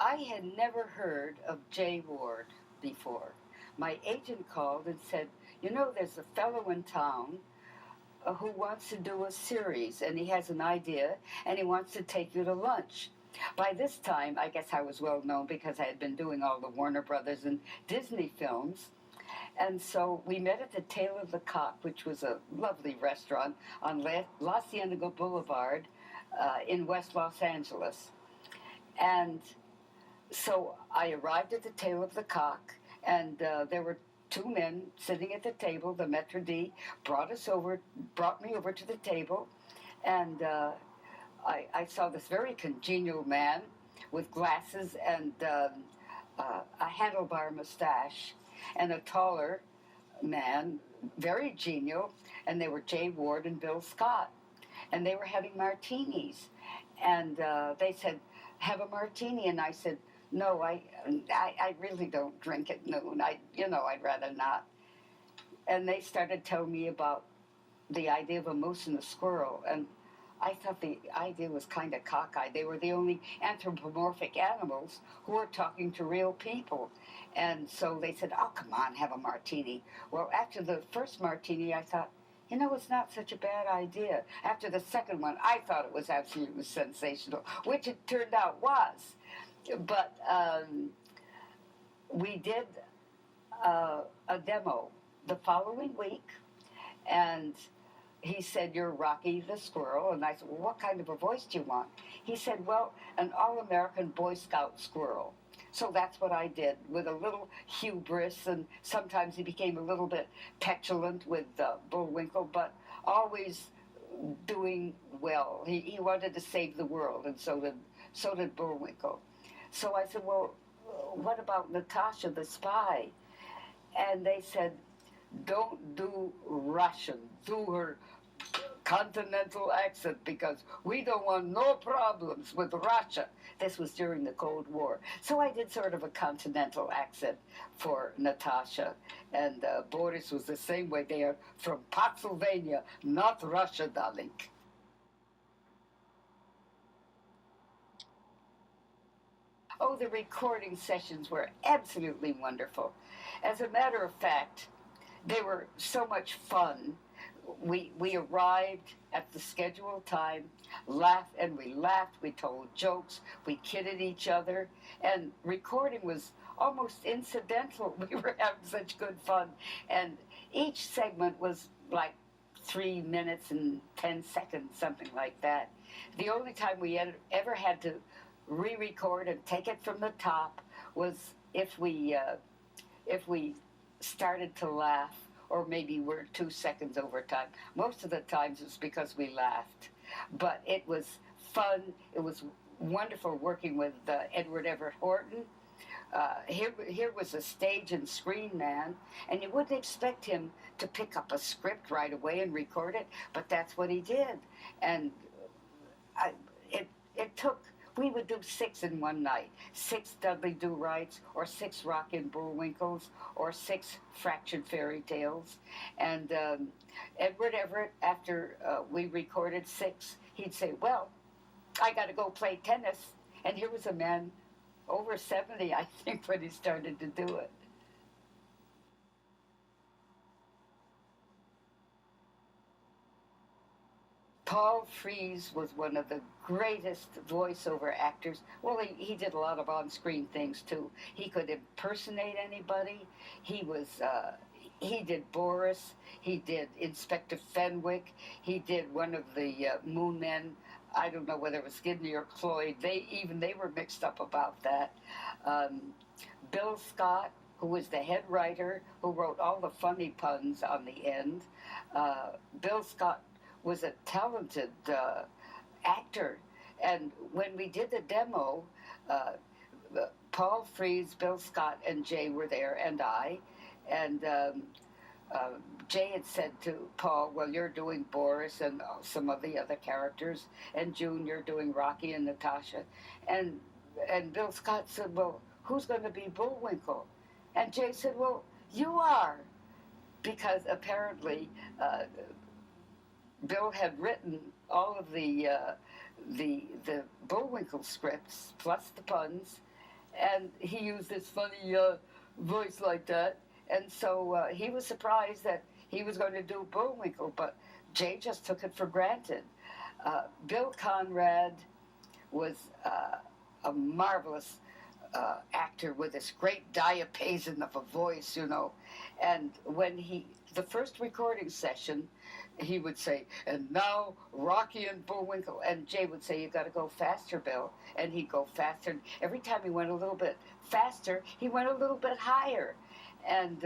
I had never heard of Jay Ward before. My agent called and said, you know, there's a fellow in town who wants to do a series, and he has an idea, and he wants to take you to lunch. By this time, I guess I was well known because I had been doing all the Warner Brothers and Disney films. And so we met at the Tail of the Cock, which was a lovely restaurant on La Cienega Boulevard in West Los Angeles. And so I arrived at the Tail of the Cock, and there were two men sitting at the table. The maitre d' brought me over to the table, and I saw this very congenial man with glasses and a handlebar mustache, and a taller man, very genial, and they were Jay Ward and Bill Scott, and they were having martinis, and they said, "Have a martini," and I said, "No, I really don't drink at noon. I'd rather not." And they started telling me about the idea of a moose and a squirrel, and I thought the idea was kind of cockeyed. They were the only anthropomorphic animals who were talking to real people. And so they said, "Oh, come on, have a martini." Well, after the first martini, I thought, it's not such a bad idea. After the second one, I thought it was absolutely sensational, which it turned out was. But we did a demo the following week, and he said, "You're Rocky the Squirrel." And I said, "Well, what kind of a voice do you want?" He said, "Well, an all-American Boy Scout squirrel." So that's what I did, with a little hubris, and sometimes he became a little bit petulant with Bullwinkle, but always doing well. He wanted to save the world, and so did Bullwinkle. So I said, "Well, what about Natasha the spy?" And they said, "Don't do Russian, do her continental accent, because we don't want no problems with Russia." This was during the Cold War. So I did sort of a continental accent for Natasha. And Boris was the same way. They are from Pennsylvania, not Russia, darling. Oh, the recording sessions were absolutely wonderful. As a matter of fact, they were so much fun. We arrived at the scheduled time, we laughed, we told jokes, we kidded each other, and recording was almost incidental. We were having such good fun, and each segment was like 3 minutes and 10 seconds, something like that. The only time we ever had to re-record and take it from the top was if we started to laugh, or maybe we're 2 seconds over time. Most of the times it's because we laughed. But it was fun. It was wonderful working with Edward Everett Horton. Here was a stage and screen man, and you wouldn't expect him to pick up a script right away and record it, but that's what he did. And it took, we would do 6 in one night, 6 Dudley Do-Rights, or 6 Rockin' Bullwinkles, or 6 Fractured Fairy Tales. And Edward Everett, after we recorded 6, he'd say, "Well, I got to go play tennis." And here was a man over 70, I think, when he started to do it. Paul Frees was one of the greatest voiceover actors. Well, he did a lot of on-screen things too. He could impersonate anybody. He did Boris. He did Inspector Fenwick. He did one of the Moon Men. I don't know whether it was Gidney or Cloyd. They were mixed up about that. Bill Scott, who was the head writer, who wrote all the funny puns on the end. Bill Scott was a talented actor. And when we did the demo, Paul Frees, Bill Scott, and Jay were there, and I. And Jay had said to Paul, "Well, you're doing Boris and some of the other characters, and June, you're doing Rocky and Natasha." And Bill Scott said, "Well, who's going to be Bullwinkle?" And Jay said, "Well, you are." Because apparently Bill had written all of the Bullwinkle scripts, plus the puns, and he used this funny voice like that. And so he was surprised that he was going to do Bullwinkle, but Jay just took it for granted. Bill Conrad was a marvelous actor with this great diapason of a voice, you know. And when the first recording session, he would say, "And now Rocky and Bullwinkle," and Jay would say, "You got to go faster, Bill," and he'd go faster. And every time he went a little bit faster, he went a little bit higher, and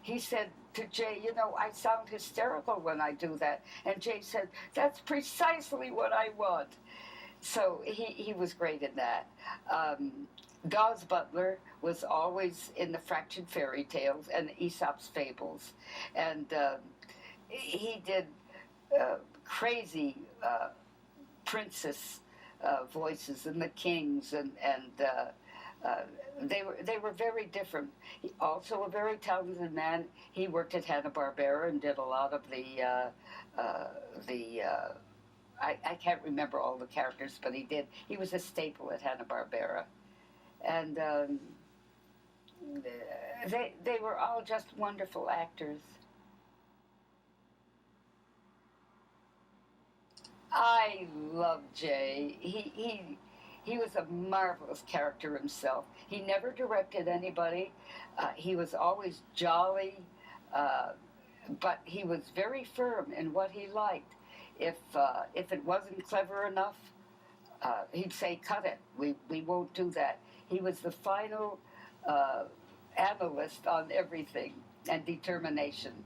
he said to Jay, "You know, I sound hysterical when I do that." And Jay said, "That's precisely what I want." So he was great in that. Dawes Butler was always in the fractured fairy tales and Aesop's fables, and he did crazy princess voices and the kings, and they were very different. Also a very talented man. He worked at Hanna-Barbera and did a lot of the I can't remember all the characters, but he did. He was a staple at Hanna-Barbera, and they were all just wonderful actors. I love Jay. He was a marvelous character himself. He never directed anybody. He was always jolly, uh, but he was very firm in what he liked. If it wasn't clever enough, he'd say, "Cut it. We won't do that." He was the final uh, analyst on everything and determination.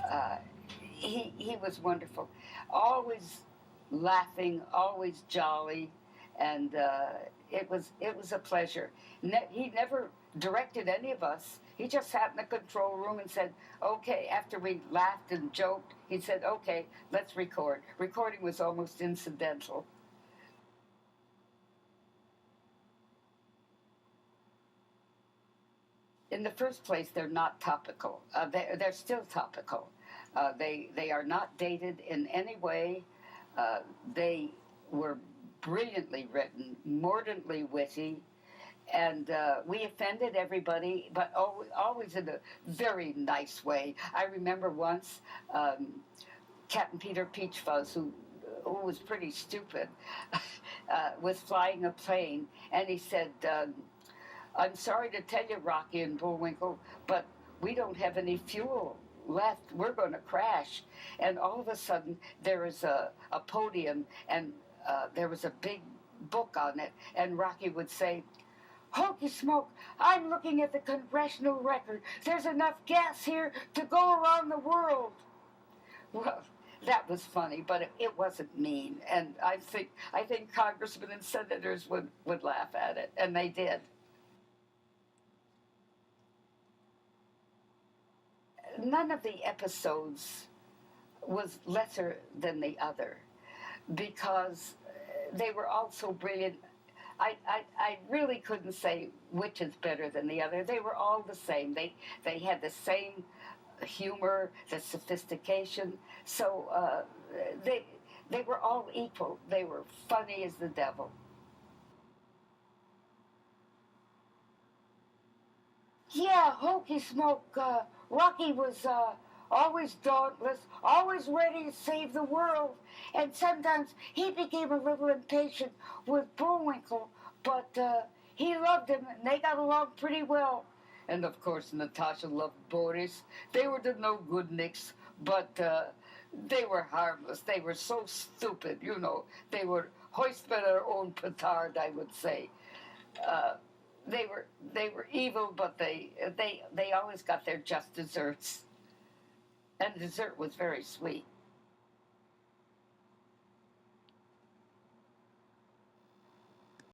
Uh, he was wonderful, always laughing, always jolly, and it was a pleasure. He never directed any of us. He just sat in the control room and said, "Okay." After we laughed and joked, he said, "Okay, let's record." Recording was almost incidental. In the first place, they're not topical. They're still topical. They are not dated in any way. They were brilliantly written, mordantly witty, and we offended everybody, but always in a very nice way. I remember once Captain Peter Peachfuzz, who was pretty stupid, was flying a plane, and he said, "I'm sorry to tell you, Rocky and Bullwinkle, but we don't have any fuel left. We're going to crash." And all of a sudden, there is a podium, and there was a big book on it, and Rocky would say, "Hokey smoke, I'm looking at the congressional record. There's enough gas here to go around the world." Well, that was funny, but it wasn't mean, and I think congressmen and senators would laugh at it, and they did. None of the episodes was lesser than the other because they were all so brilliant. I really couldn't say which is better than the other. They were all the same. They had the same humor, the sophistication. So they they were all equal. They were funny as the devil. Yeah, Hokey Smoke. Rocky was always dauntless, always ready to save the world, and sometimes he became a little impatient with Bullwinkle, but he loved him, and they got along pretty well. And of course, Natasha loved Boris. They were the no good nicks, but they were harmless. They were so stupid, you know. They were hoist by their own petard, I would say. Uh, they were evil, but they always got their just desserts, and dessert was very sweet.